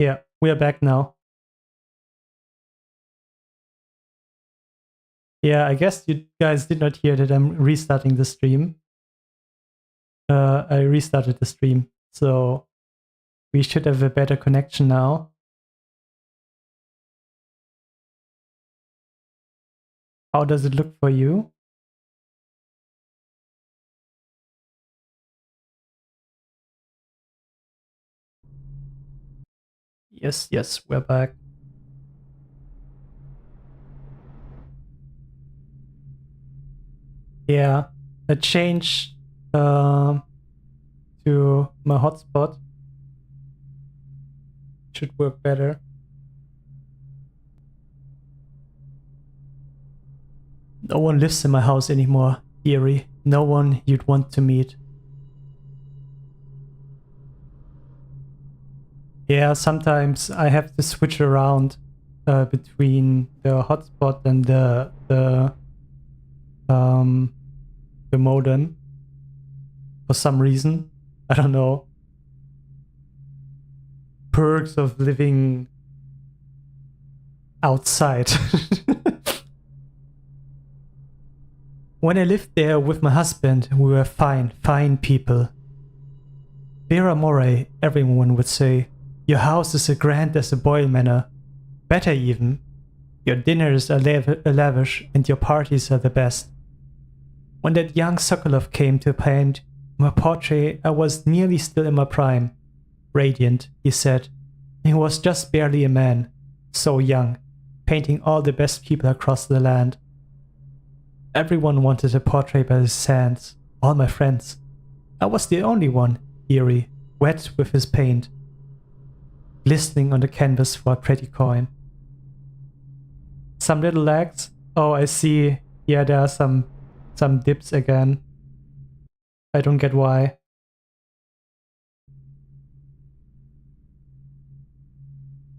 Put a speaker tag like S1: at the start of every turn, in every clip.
S1: Yeah, we are back now. Yeah, I guess you guys did not hear that I'm restarting the stream. I restarted the stream, so we should have a better connection now. How does it look for you? Yes, we're back. Yeah, I changed to my hotspot. Should work better. No one lives in my house anymore, Eerie. No one you'd want to meet. Yeah, sometimes I have to switch around between the hotspot and the modem for some reason. I don't know. Perks of living outside. When I lived there with my husband, we were fine people. Vera Moray, everyone would say. Your house is as grand as a Boyle Manor. Better even. Your dinners are lavish and your parties are the best. When that young Sokolov came to paint my portrait, I was nearly still in my prime. Radiant, he said. He was just barely a man. So young. Painting all the best people across the land. Everyone wanted a portrait by his hands. All my friends. I was the only one, Eerie, wet with his paint. Glistening on the canvas for a pretty coin. Some little lags? Oh, I see. Yeah, there are some dips again. I don't get why.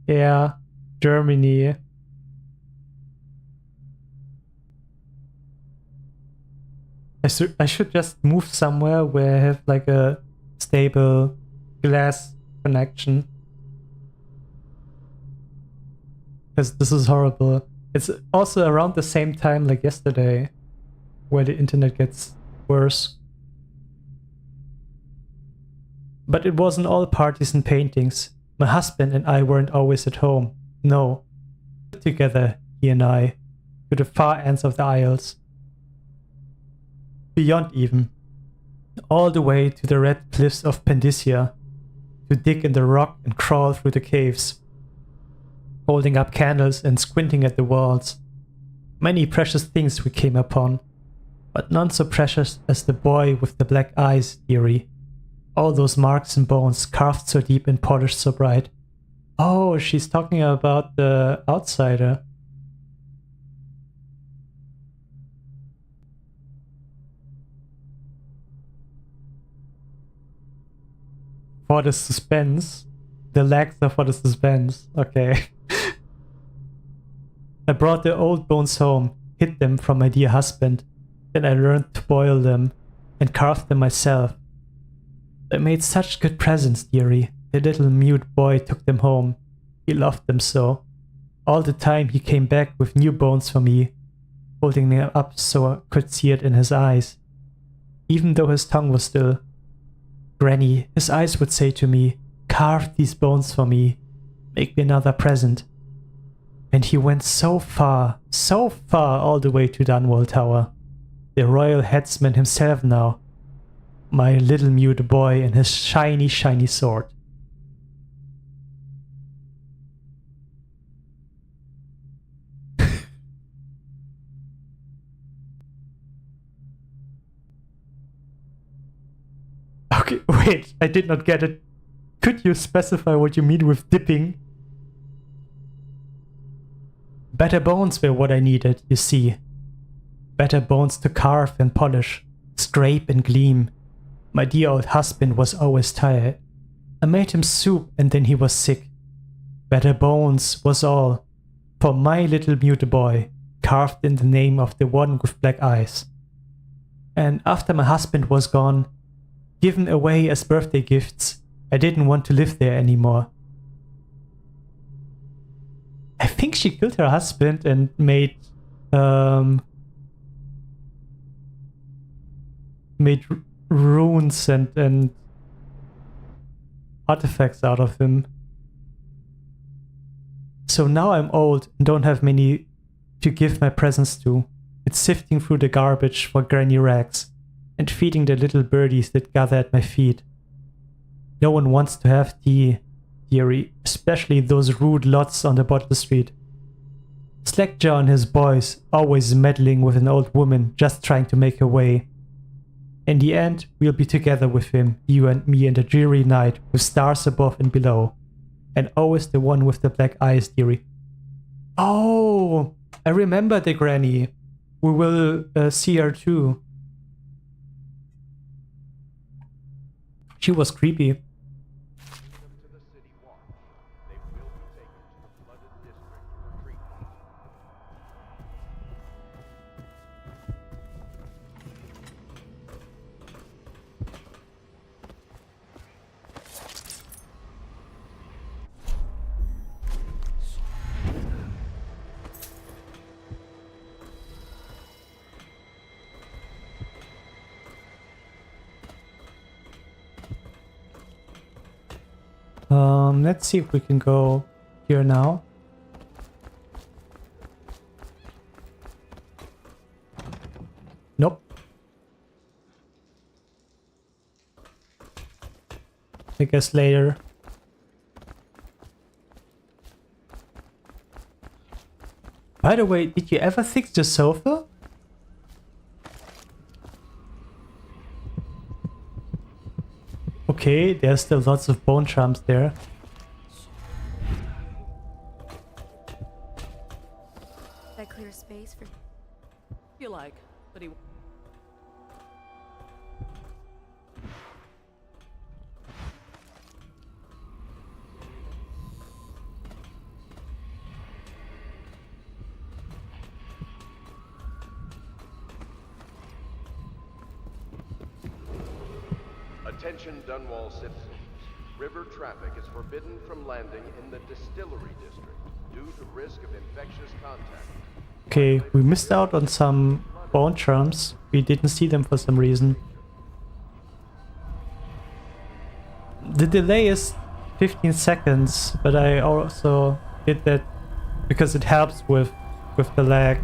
S1: Yeah, Germany. I should just move somewhere where I have like a stable glass connection. Because this is horrible. It's also around the same time like yesterday, where the internet gets worse. But it wasn't all parties and paintings. My husband and I weren't always at home. No. Together, he and I, to the far ends of the Isles. Beyond even. All the way to the red cliffs of Pendicia, to dig in the rock and crawl through the caves. Holding up candles and squinting at the walls. Many precious things we came upon, but none so precious as the boy with the black eyes, dearie. All those marks and bones carved so deep and polished so bright. Oh, she's talking about the outsider. For the suspense. The legs are for the suspense. Okay. I brought the old bones home, hid them from my dear husband. Then I learned to boil them and carve them myself. I made such good presents, dearie. The little mute boy took them home. He loved them so. All the time he came back with new bones for me, holding them up so I could see it in his eyes. Even though his tongue was still. Granny, his eyes would say to me, carve these bones for me. Make me another present. And he went so far all the way to Dunwall Tower. The royal headsman himself now. My little mute boy and his shiny sword. Okay, wait, I did not get it. Could you specify what you mean with dipping? Better bones were what I needed, you see. Better bones to carve and polish, scrape and gleam. My dear old husband was always tired. I made him soup and then he was sick. Better bones was all. For my little mute boy, carved in the name of the one with black eyes. And after my husband was gone, given away as birthday gifts, I didn't want to live there anymore. think she killed her husband and made made runes and artifacts out of him. So now I'm old and don't have many to give my presents to. It's sifting through the garbage for granny rags and feeding the little birdies that gather at my feet. No one wants to have tea, dearie, especially those rude lots on the bottle street. Slackjaw and his boys, always meddling with an old woman just trying to make her way. In the end, we'll be together with him, you and me, in the dreary night with stars above and below. And always the one with the black eyes, dearie. Oh, I remember the granny. We will see her too. She was creepy. Let's see if we can go here now. Nope. I guess later. By the way, did you ever fix the sofa? Okay, there's still lots of bone charms there.
S2: That clear space for
S3: You like, but he.
S4: Attention Dunwall citizens. River traffic is forbidden from landing in the distillery district due to risk of infectious contact.
S1: Okay, we missed out on some bone charms. We didn't see them for some reason. The delay is 15 seconds, but I also did that because it helps with the lag.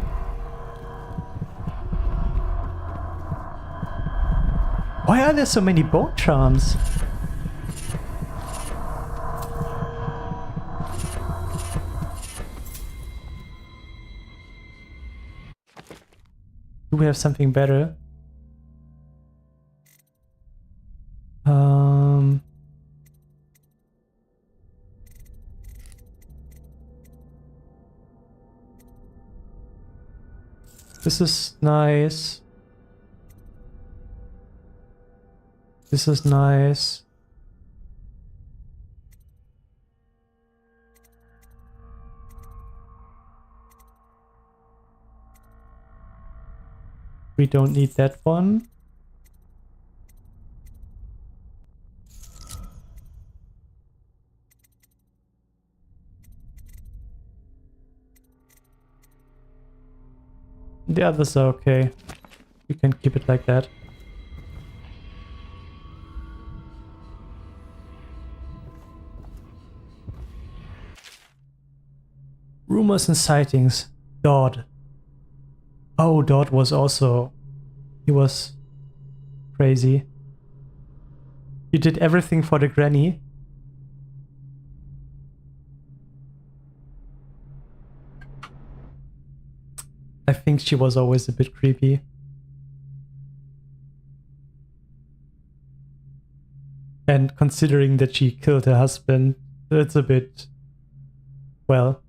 S1: Why are there so many bone charms? Do we have something better? This is nice. This is nice. We don't need that one. The others are okay. We can keep it like that. Rumors and sightings. Dodd. Oh, Dodd was also... He was crazy. You did everything for the granny. I think she was always a bit creepy. And considering that she killed her husband, it's a bit... well...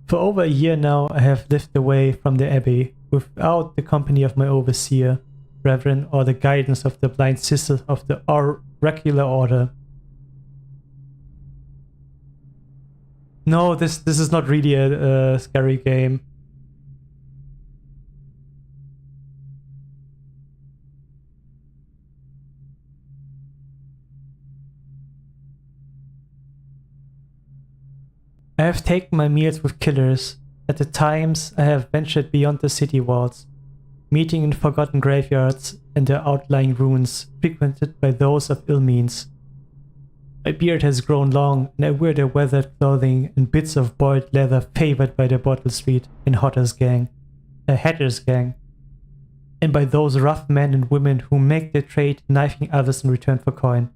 S1: For over a year now, I have lived away from the abbey, without the company of my overseer, reverend, or the guidance of the blind sisters of the oracular order. No, this is not really a scary game. I have taken my meals with killers. At the times, I have ventured beyond the city walls, meeting in forgotten graveyards and their outlying ruins frequented by those of ill means. My beard has grown long, and I wear the weathered clothing and bits of boiled leather favored by the Bottle Street and Hatter's gang, and by those rough men and women who make their trade knifing others in return for coin.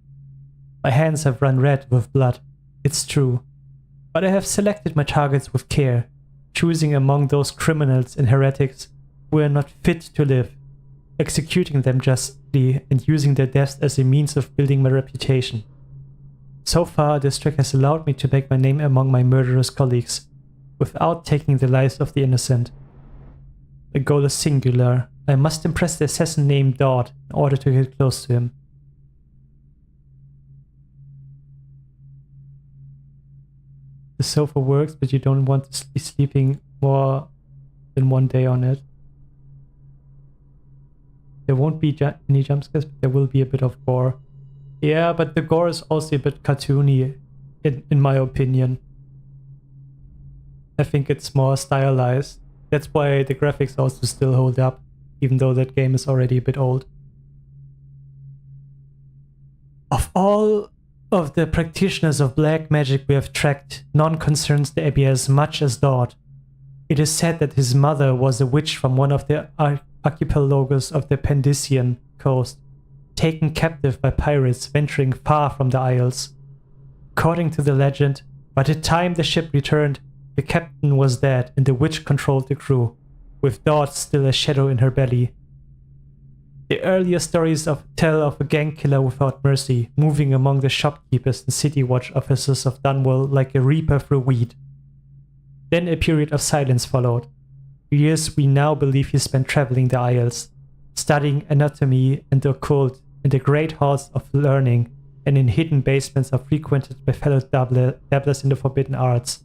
S1: My hands have run red with blood, it's true, but I have selected my targets with care, choosing among those criminals and heretics who are not fit to live, executing them justly and using their deaths as a means of building my reputation. So far, this trick has allowed me to make my name among my murderous colleagues, without taking the lives of the innocent. The goal is singular. I must impress the assassin named Dodd in order to get close to him. The sofa works, but you don't want to be sleeping more than one day on it. There won't be any jump scares, but there will be a bit of gore. Yeah, but the gore is also a bit cartoony, in my opinion. I think it's more stylized. That's why the graphics also still hold up, even though that game is already a bit old. Of all of the practitioners of black magic we have tracked, none concerns the Abbey as much as Dodd. It is said that his mother was a witch from one of the archipelagos of the Pendician coast, taken captive by pirates venturing far from the Isles. According to the legend, by the time the ship returned, the captain was dead and the witch controlled the crew, with Dodd still a shadow in her belly. The earlier stories tell of a gang killer without mercy, moving among the shopkeepers and city watch officers of Dunwall like a reaper through wheat. Then a period of silence followed. Years we now believe he spent traveling the Isles, studying anatomy and the occult in the great halls of learning and in hidden basements are frequented by fellow dabblers in the forbidden arts.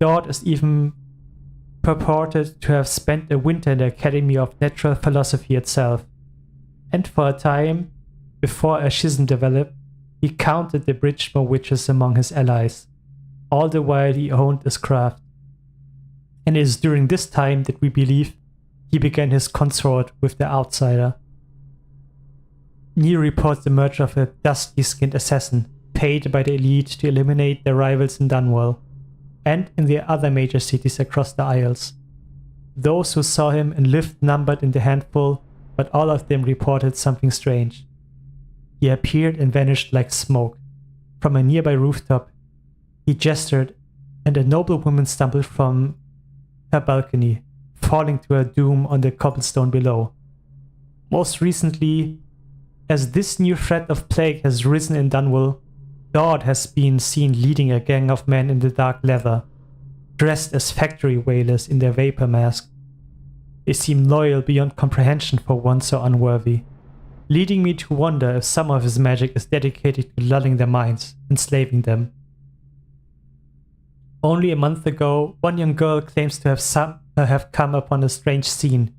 S1: Dodd is even purported to have spent a winter in the Academy of Natural Philosophy itself, and for a time, before a schism developed, he counted the Bridgemore witches among his allies, all the while he honed his craft. And it is during this time that we believe he began his consort with the outsider. Near reports the murder of a dusky-skinned assassin, paid by the elite to eliminate their rivals in Dunwall, and in the other major cities across the Isles. Those who saw him and lived numbered in the handful, but all of them reported something strange. He appeared and vanished like smoke. From a nearby rooftop, he gestured, and a noble woman stumbled from her balcony, falling to her doom on the cobblestone below. Most recently, as this new threat of plague has risen in Dunwall, Dodd has been seen leading a gang of men in the dark leather, dressed as factory whalers in their vapor mask. They seem loyal beyond comprehension for one so unworthy, leading me to wonder if some of his magic is dedicated to lulling their minds, enslaving them. Only a month ago, one young girl claims to have come upon a strange scene,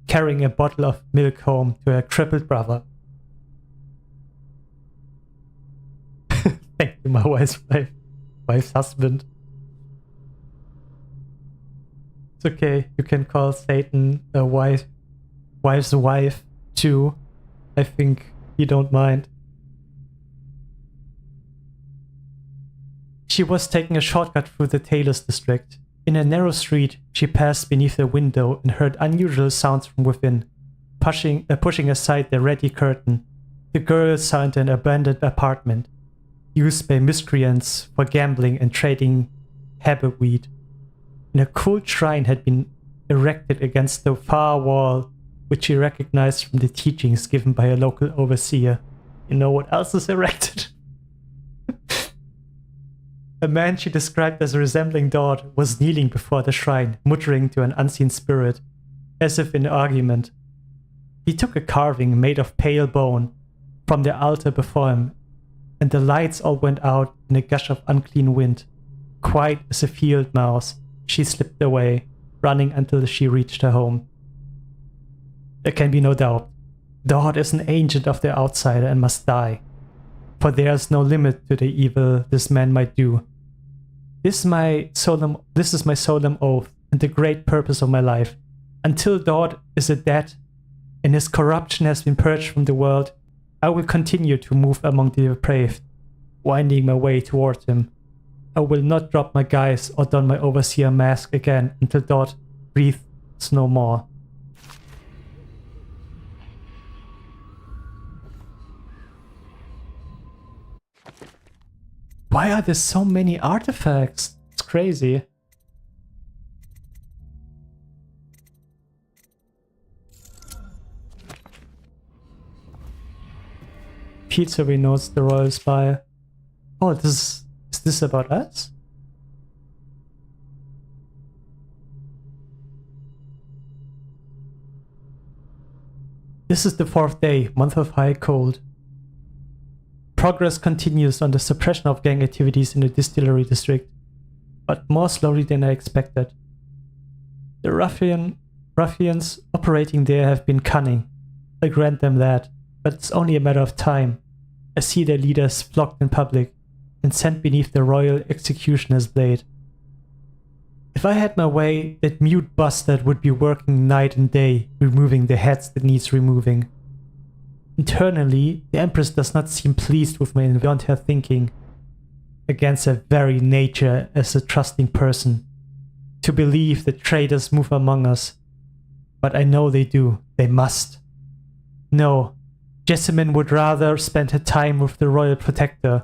S1: carrying a bottle of milk home to her crippled brother. Thank you, my wife's husband. It's okay, you can call Satan a wife's wife too. I think he don't mind. She was taking a shortcut through the tailor's district. In a narrow street, she passed beneath a window and heard unusual sounds from within. Pushing aside the ready curtain, the girl saw into an abandoned apartment, used by miscreants for gambling and trading habit-weed. And a cool shrine had been erected against the far wall, which she recognized from the teachings given by a local overseer. You know what else is erected? A man she described as resembling Dodd was kneeling before the shrine, muttering to an unseen spirit, as if in argument. He took a carving made of pale bone from the altar before him, and the lights all went out in a gush of unclean wind. Quiet as a field mouse, she slipped away, running until she reached her home. There can be no doubt. Dodd is an agent of the outsider and must die, for there is no limit to the evil this man might do. This is my solemn oath and the great purpose of my life. Until God is dead and his corruption has been purged from the world, I will continue to move among the depraved, winding my way toward him. I will not drop my guise or don my overseer mask again until God breathes no more. Why are there so many artifacts? It's crazy. Pizza notes the royal spy. Oh, is this about us? This is the 4th day, month of high cold. Progress continues on the suppression of gang activities in the distillery district, but more slowly than I expected. The ruffians operating there have been cunning. I grant them that, but it's only a matter of time. I see their leaders flogged in public and sent beneath the royal executioner's blade. If I had my way, that mute bastard would be working night and day, removing the heads that needs removing. Internally, the Empress does not seem pleased with my involuntary thinking, against her very nature as a trusting person, to believe that traitors move among us. But I know they do, they must. No, Jessamine would rather spend her time with the royal protector.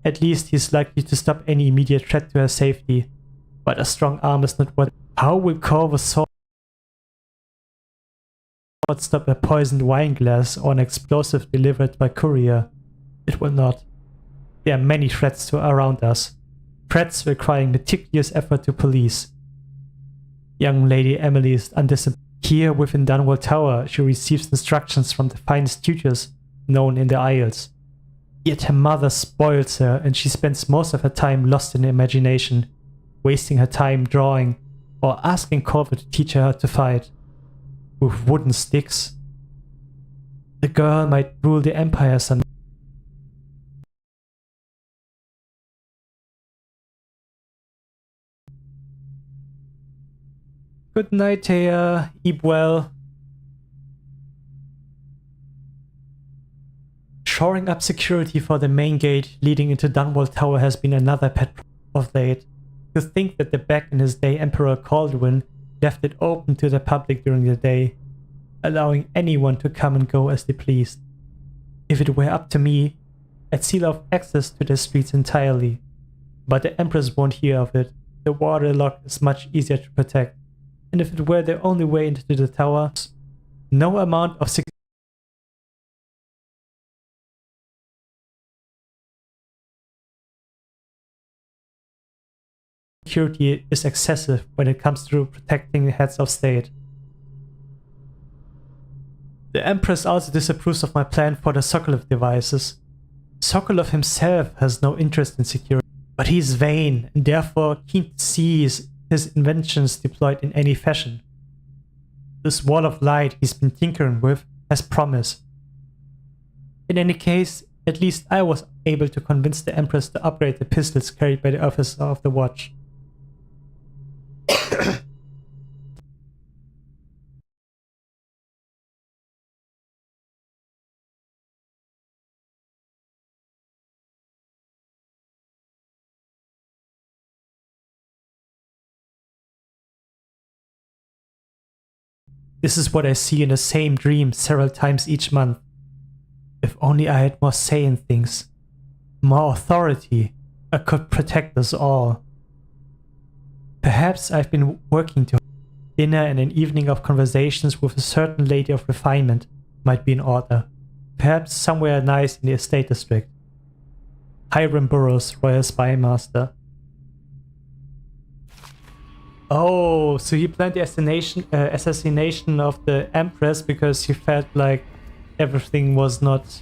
S1: At least he's likely to stop any immediate threat to her safety. But a strong arm is not what. How will Corvus sword stop a poisoned wine glass or an explosive delivered by courier? It will not. There are many threats around us. Threats requiring meticulous effort to police. Young Lady Emily is undisciplined. Here within Dunwall Tower, she receives instructions from the finest tutors known in the Isles. Yet her mother spoils her and she spends most of her time lost in imagination, wasting her time drawing or asking Corvus to teach her how to fight. With wooden sticks? The girl might rule the Empire someday. Good night, Taya. Eat well. Shoring up security for the main gate leading into Dunwall Tower has been another pet of late. To think that the back in his day Emperor Caldwin left it open to the public during the day, allowing anyone to come and go as they pleased. If it were up to me, I'd seal off access to the streets entirely. But the Empress won't hear of it. The waterlock is much easier to protect. And if it were the only way into the tower, no amount of security is excessive when it comes to protecting the heads of state. The Empress also disapproves of my plan for the Sokolov devices. Sokolov himself has no interest in security, but he is vain and therefore keen to see his inventions deployed in any fashion. This wall of light he's been tinkering with has promise. In any case, at least I was able to convince the Empress to upgrade the pistols carried by the officer of the watch. This is what I see in the same dream several times each month. If only I had more say in things, more authority, I could protect us all. Perhaps I've been working too hard. Dinner and an evening of conversations with a certain lady of refinement might be in order. Perhaps somewhere nice in the estate district. Hiram Burroughs, Royal Spy Master. Oh, so he planned the assassination of the Empress because he felt like everything was not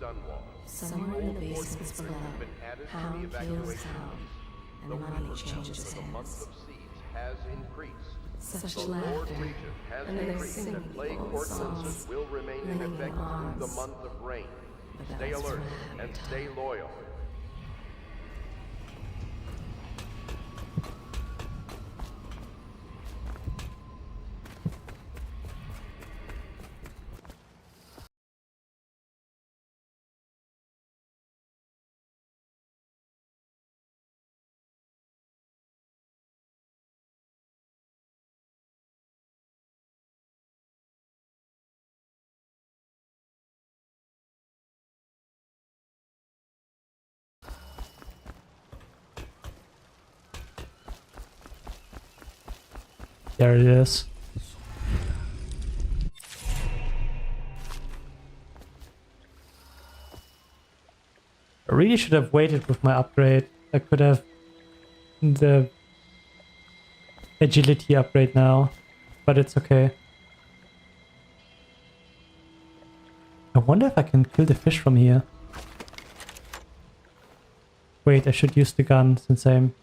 S4: Dunwall.
S5: Somewhere in the basements below,
S4: Have been added to the
S5: Hound kills
S4: evacuation.
S5: Hound, and
S4: The
S5: money
S4: repercussions
S5: changes
S4: of the month
S5: hands.
S4: of siege has increased.
S5: Such
S4: The Lord
S5: laughter,
S4: Regent has
S5: and they're
S4: decreed
S5: singing
S4: that plague
S5: old
S4: ordinances
S5: songs,
S4: will remain in
S5: ringing
S4: effect
S5: in
S4: through the
S5: arms.
S4: month of rain.
S5: But
S4: Stay
S5: that's
S4: alert
S5: for
S4: and
S5: another
S4: stay
S5: time.
S4: loyal.
S1: There it is. I really should have waited with my upgrade. I could have the agility upgrade now, but it's okay. I wonder if I can kill the fish from here. Wait, I should use the gun since I'm...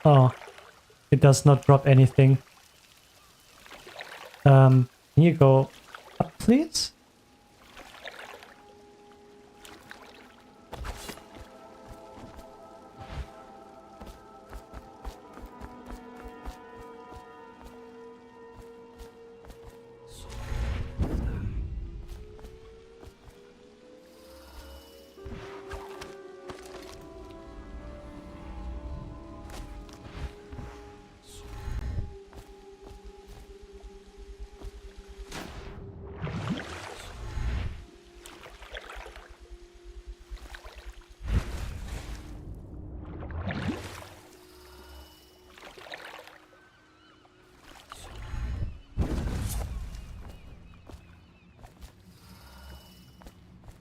S1: Oh, it does not drop anything. Can you go up, please?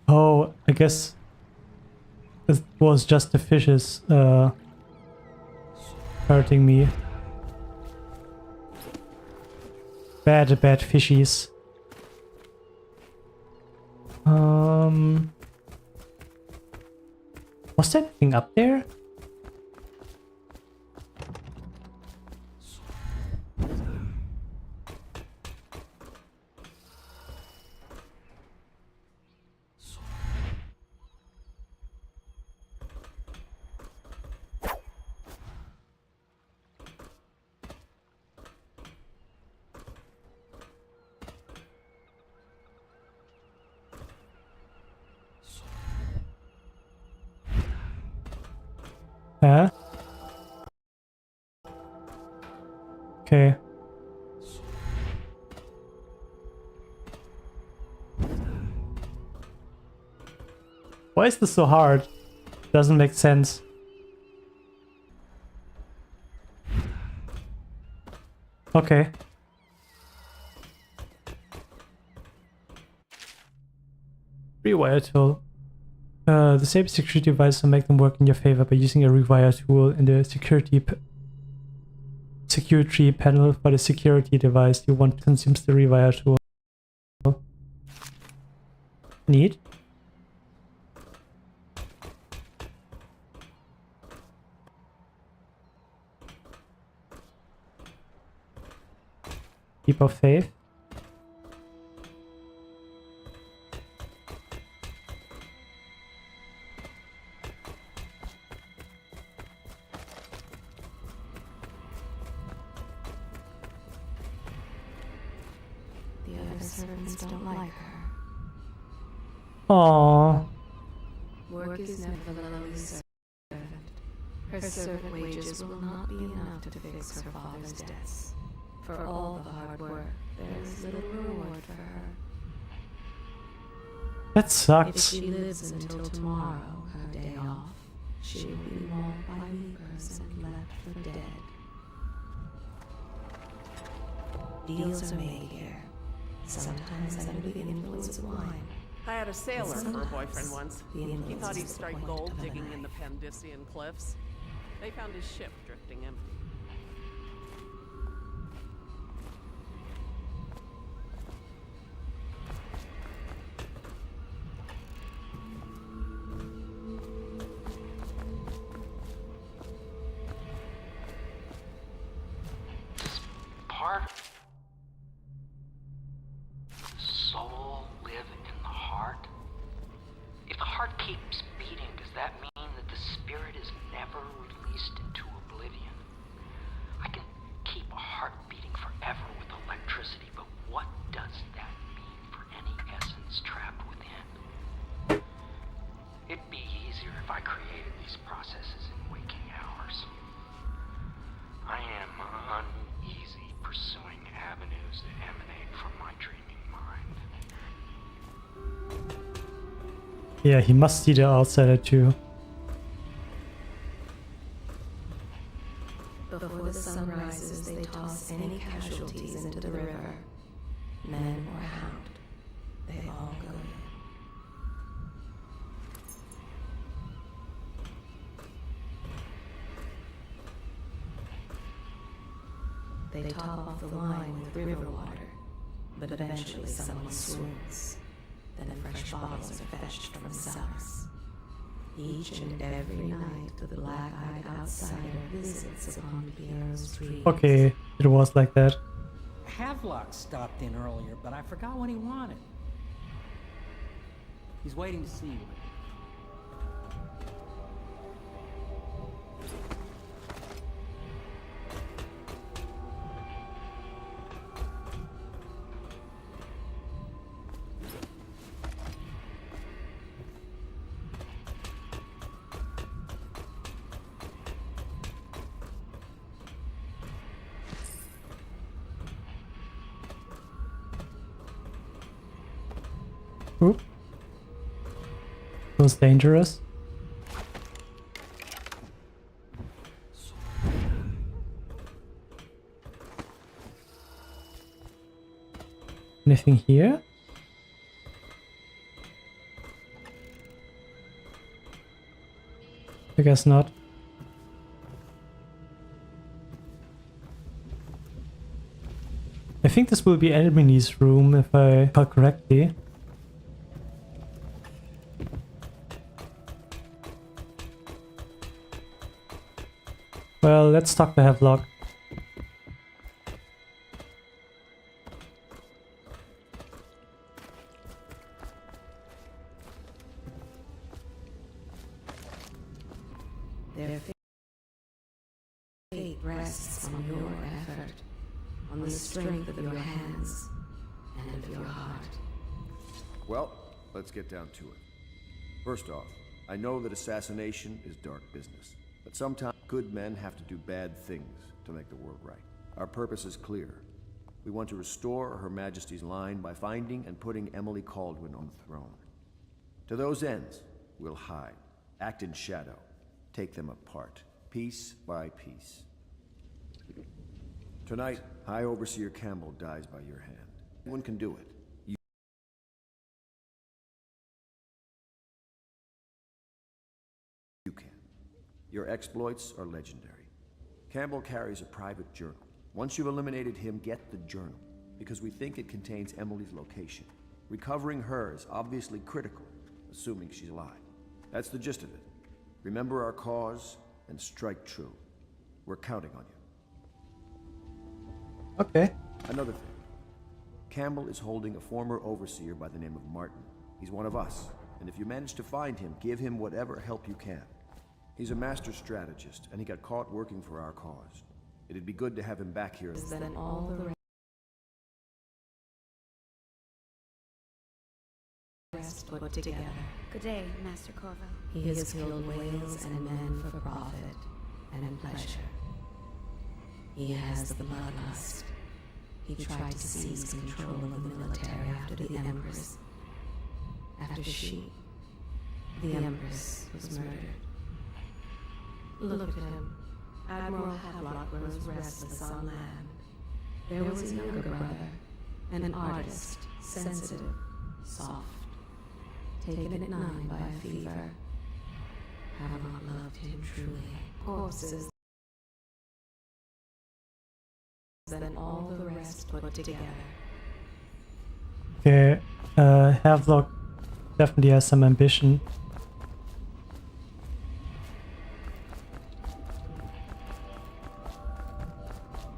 S1: Oh, I guess it was just the fishes hurting me. Bad fishies. Was there anything up there? Huh? Okay. Why is this so hard? Doesn't make sense. Okay. Rewire tool. Disable security devices and make them work in your favor by using a rewire tool in the security panel for the security device you want consumes the rewire tool. Neat. Keep of faith.
S5: The other servants don't like her.
S1: Aww.
S5: Work is never the lowly servant. Her servant wages will not be enough to fix her father's debts. For all the hard work, there is little reward for her.
S1: That
S5: If
S1: sucks.
S5: she lives until tomorrow, her day off, she will be mauled by reapers and left for dead. Deals are made here, sometimes under the influence of wine,
S3: I had a sailor for a boyfriend once.
S5: The
S3: He
S5: influence
S3: thought he'd
S5: is the
S3: strike
S5: point
S3: gold
S5: of a
S3: digging in the
S5: knife.
S3: Pandician cliffs. They found his ship drifting empty.
S6: Part of the soul live in the heart? If the heart keeps beating, does that mean that the spirit is never released into oblivion? I can keep a heart beating forever with electricity, but what does that mean for any essence trapped within? It'd be easier if I created these processes in waking hours. I am uneasy pursuing avenues that emanate from my dreaming mind.
S1: Yeah, he must see the outsider too.
S5: Before the sun rises, they toss any casualties into the river. Men or hound, they all go in. They top off the line with river water, but eventually someone swoons. Then fresh bottles are fetched from the cellars. Each and every night, the black-eyed outsider visits upon Piero's dreams.
S1: Okay, it was like that.
S7: Havelock stopped in earlier, but I forgot what he wanted. He's waiting to see you.
S1: Oop. Feels dangerous. Anything here? I guess not. I think this will be Elmini's room if I recall correctly. Well, let's talk to Havelock.
S5: Their fate rests on your effort, on the strength of your hands and of your heart.
S4: Well, let's get down to it. First off, I know that assassination is dark business, but sometimes good men have to do bad things to make the world right. Our purpose is clear. We want to restore Her Majesty's line by finding and putting Emily Caldwin on the throne. To those ends, we'll hide, act in shadow, take them apart, piece by piece. Tonight, High Overseer Campbell dies by your hand. Anyone can do it. You can. Your exploits are legendary. Campbell carries a private journal. Once you've eliminated him, get the journal, because we think it contains Emily's location. Recovering her is obviously critical, assuming she's alive. That's the gist of it. Remember our cause and strike true. We're counting on you.
S1: Okay.
S4: Another thing. Campbell is holding a former overseer by the name of Martin. He's one of us, and if you manage to find him, give him whatever help you can. He's a master strategist, and he got caught working for our cause. It'd be good to have him back here.
S5: Then all the rest put together.
S2: Good day, Master Corvo.
S5: He has killed whales and men for profit and pleasure. He has the bloodlust. He tried to seize control of the military after the Empress. After she, the Empress, was murdered. Look at him. Admiral Havelock grows restless on land. There was a younger brother, an artist, sensitive, soft, taken at 9 by a fever. Have not loved him truly. Corpses than all the rest put together.
S1: Okay, Havelock definitely has some ambition.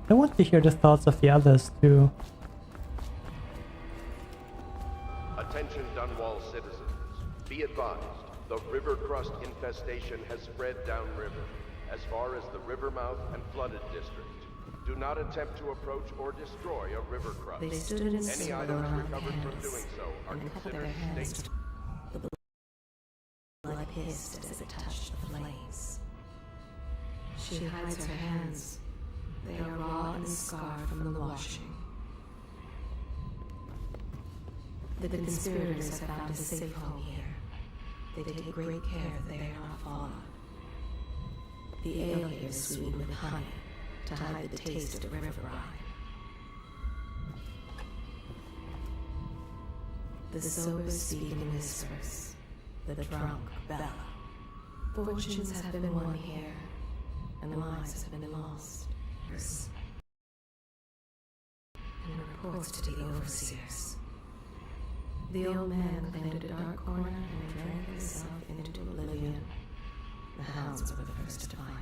S1: I want to hear the thoughts of the others too.
S8: Attention Dunwall citizens. Be advised, the river crust infestation has spread downriver, as far as the river mouth and flooded district. Do not attempt to approach or destroy a river crust.
S5: They stood in a
S8: Any
S5: circle
S8: items
S5: around
S8: recovered from
S5: hands
S8: doing so are
S5: and cut
S8: considered
S5: their hands.
S8: state.
S5: The blood hissed as it touched the flames. She hides her hands. They are raw and scarred from the washing. The conspirators have found a safe home here. They take great care that they are not followed. The ale here is sweetened with honey to hide the taste of river brine. The sober speak in whispers. The drunk bellow. Fortunes have been won here, and lives have been lost. And reports to the overseers. The old man claimed a dark corner and drank himself into oblivion. The hounds were the first to find him.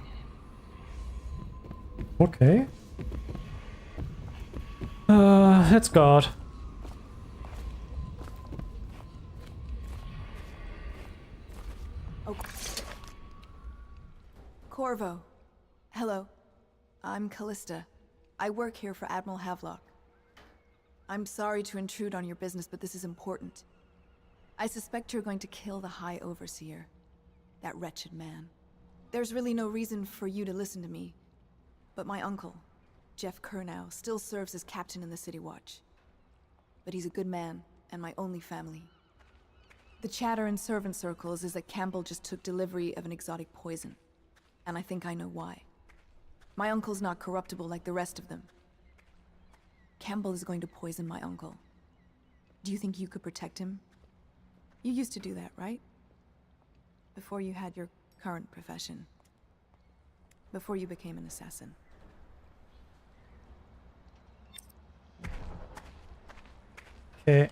S1: Okay. It's God.
S9: Oh. Corvo. Hello. I'm Callista. I work here for Admiral Havelock. I'm sorry to intrude on your business, but this is important. I suspect you're going to kill the High Overseer. That wretched man. There's really no reason for you to listen to me. But my uncle, Jeff Kernow, still serves as captain in the City Watch. But he's a good man, and my only family. The chatter in servant circles is that Campbell just took delivery of an exotic poison. And I think I know why. My uncle's not corruptible like the rest of them. Campbell is going to poison my uncle. Do you think you could protect him? You used to do that, right? Before you had your current profession. Before you became an assassin.
S1: Okay.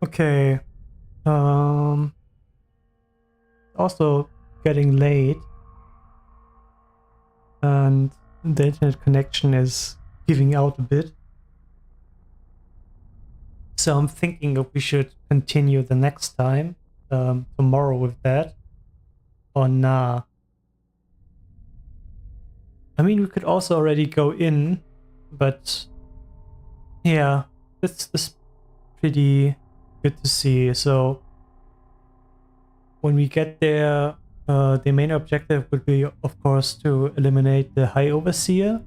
S1: Okay. Also getting late. And the internet connection is giving out a bit. So I'm thinking that we should continue the next time, tomorrow with that. Or nah. I mean, we could also already go in, but yeah, this is pretty good to see. So when we get there, the main objective would be, of course, to eliminate the High Overseer.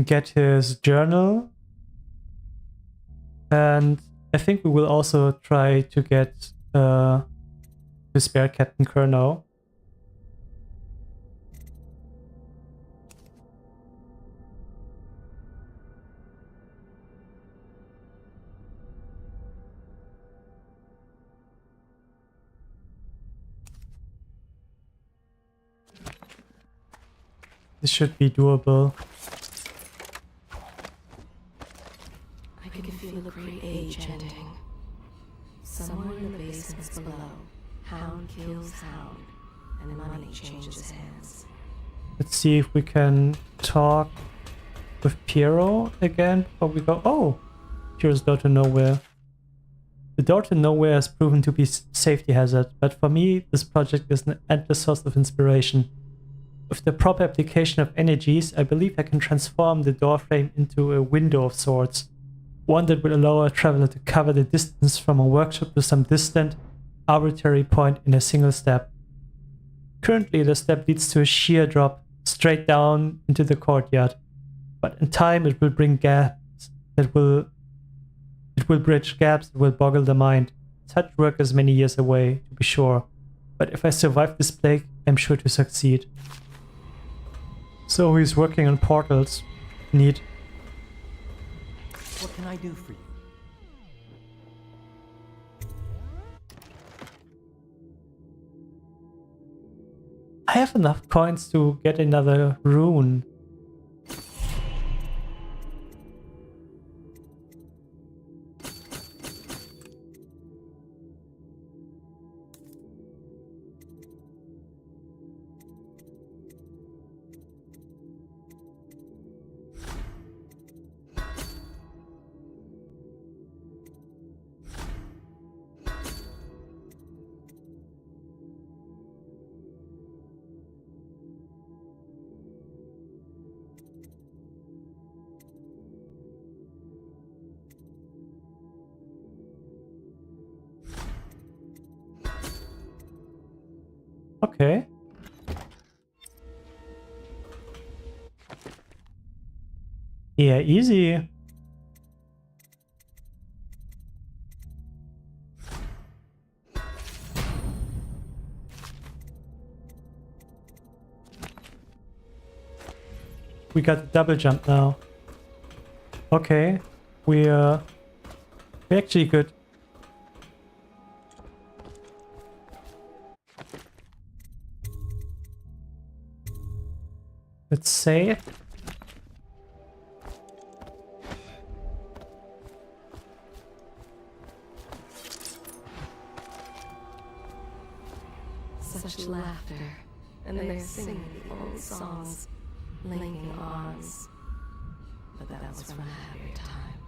S1: Get his journal. And I think we will also try to get to spare Captain Kernow. This should be doable.
S5: I can feel a great age ending. Somewhere in the basements below, hound kills hound, and money changes hands.
S1: Let's see if we can talk with Piero again before we go. Oh! Piero's door to nowhere. The door to nowhere has proven to be a safety hazard, but for me, this project is an endless source of inspiration. With the proper application of energies, I believe I can transform the doorframe into a window of sorts. One that will allow a traveler to cover the distance from a workshop to some distant, arbitrary point in a single step. Currently, the step leads to a sheer drop straight down into the courtyard, but in time it will bring gaps that will bridge gaps that will boggle the mind. Such work is many years away, to be sure, but if I survive this plague, I'm sure to succeed. So he's working on portals. Neat.
S7: What can I do for you?
S1: I have enough coins to get another rune. Okay. Yeah, easy. We got the double jump now. Okay. We're actually good. Let's save.
S5: Such laughter, and they're singing the old songs, linking arms. But that was from a happier time.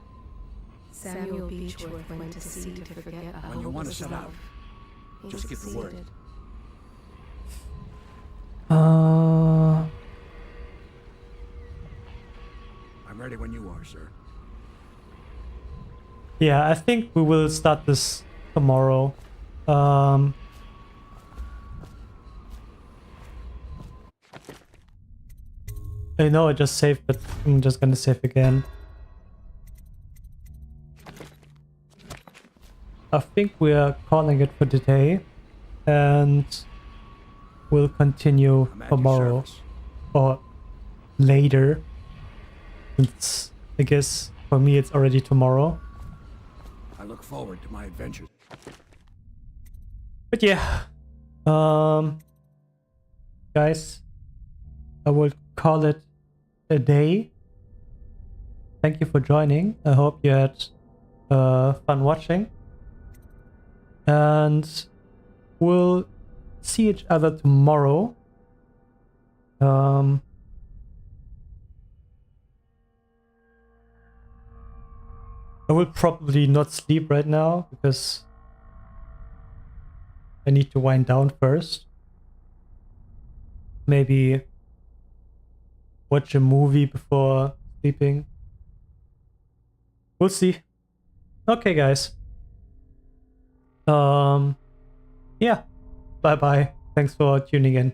S5: Samuel Beechworth went to sea to forget a
S10: When you want to
S5: hopeless
S10: set out,
S5: love. He
S10: just give the word.
S5: succeeded.
S10: I'm ready when you are, sir.
S1: Yeah, I think we will start this tomorrow. I know I just saved, but I'm just gonna save again. I think we are calling it for today, and we'll continue
S10: I'm at your
S1: tomorrow
S10: service.
S1: or later. It's, I guess for me it's already tomorrow.
S10: I look forward to my adventures.
S1: But yeah, guys, I will call it a day. Thank you for joining. I hope you had fun watching. And we'll see each other tomorrow. I will probably not sleep right now because I need to wind down first. Maybe watch a movie before sleeping. We'll see. Okay, guys. Yeah. Bye bye. Thanks for tuning in.